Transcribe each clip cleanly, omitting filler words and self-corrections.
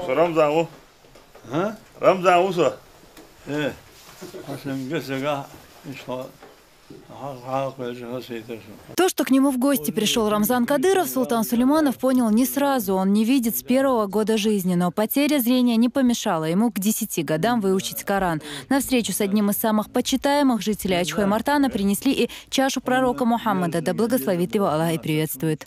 Рамзан. А? Рамзан усо. То, что к нему в гости пришел Рамзан Кадыров, Султан Сулейманов понял не сразу. Он не видит с первого года жизни, но потеря зрения не помешала ему к 10 годам выучить Коран. На встречу с одним из самых почитаемых жителей Ачхой-Мартана принесли и чашу пророка Мухаммада, да благословит его Аллах и приветствует.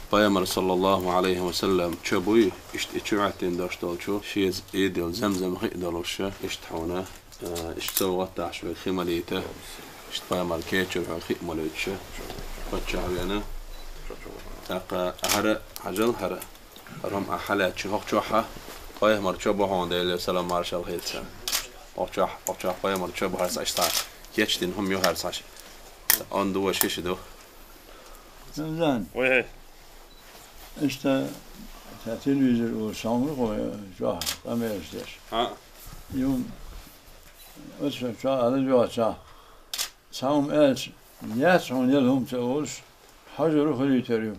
Пайгамбар саллаллаху алейхи ва саллям чабуй ичуатин дашталчу шиз идил замзам хидалуша иштхуна иштсавата шве хималита иштпаймар кечу хималича фачавена таqa hara hajal hara ram ahala chhoqchoha Пайгамбар чабу хонде салам маршал хитса очах Пайгамбар чабу харс ашта кечтин хум ю харсаш он дуа шишиду زين. وين؟ إنت تلفزيون وصامغ وجاه ما يصير. يوم أسمع شاء هذا جوا شاء. سام إيش يسمعون يلهم تقولش حجر خلي تريو.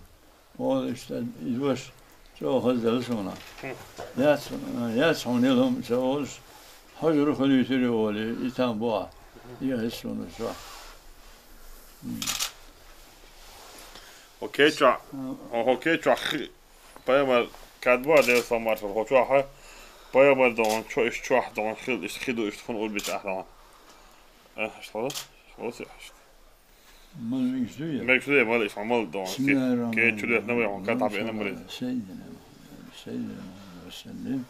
وإيش يدوش شو خذ السمنا. يسمعون يلهم تقولش حجر خلي تريو ولا يتام بوا. يهسون شو. Okej, Пайгамбар кадба де самар хочоха. Пайгамбар дон чо иш чох дон хиду иш фон улбит ахлама. Что? Что? مكسوية مالي عمل دون كي تشلت نوي عن قطع بين مريض سيدنا وسلم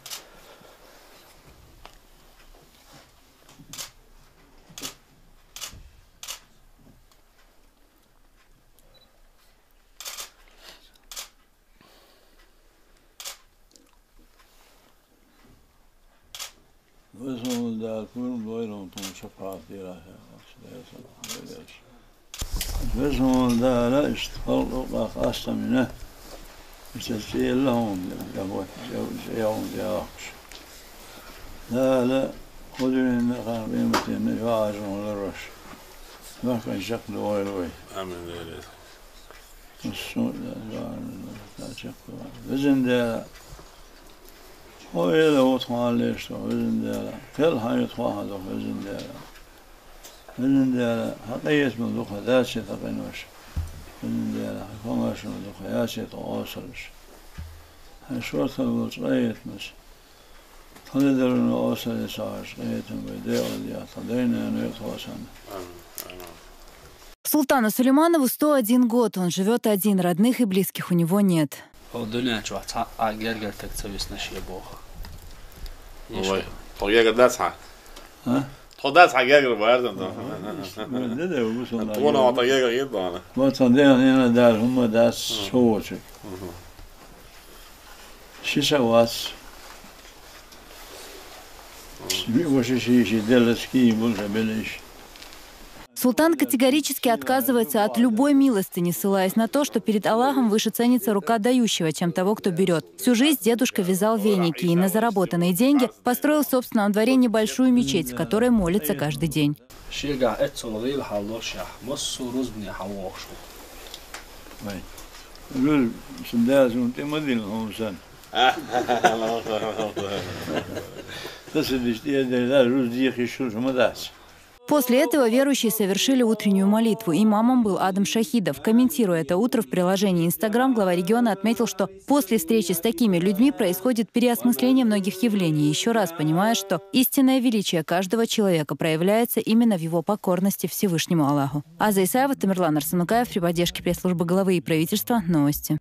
وزن داكون بويلون تون شفاعة ديرها وزن دا لا اشتغل قاسة منه استسيل لهم يوم دياقش لا خذوا قيمتين يعاجون للرش ما كان شكل ويلوي آمين ليلة السوء لا شكل وزن دا وإذا وطوان ليش وزن دالا كل حاجة طوان هذا وزن دالا حقيقة من ذوق ذات شيء تقينوش وزن دالا حكوماش من ذوق ذات شيء تواصلش هالشورت الوطرية مش تقدرون أوصل يسارش قيتم بيدي وديا تقدرين أن يتواصلن. Султану Сулейманову 101 год. Он живет один, родных и близких у него нет. Ой, طريقة داسعة. داسعة جاجر بارد وانا طريقة جدا انا. ما تصدقني انا داس هم داس صوتي. شو سوات؟ وش شيء دلسكي بقولها بليش. Султан категорически отказывается от любой милостыни, ссылаясь на то, что перед Аллахом выше ценится рука дающего, чем того, кто берет. Всю жизнь дедушка вязал веники и на заработанные деньги построил в собственном дворе небольшую мечеть, в которой молится каждый день. После этого верующие совершили утреннюю молитву. Имамом был Адам Шахидов. Комментируя это утро в приложении Instagram, глава региона отметил, что после встречи с такими людьми происходит переосмысление многих явлений, еще раз понимая, что истинное величие каждого человека проявляется именно в его покорности Всевышнему Аллаху. Аза Исаева, Тамерлан Арсанукаев, при поддержке пресс-службы главы и правительства. Новости.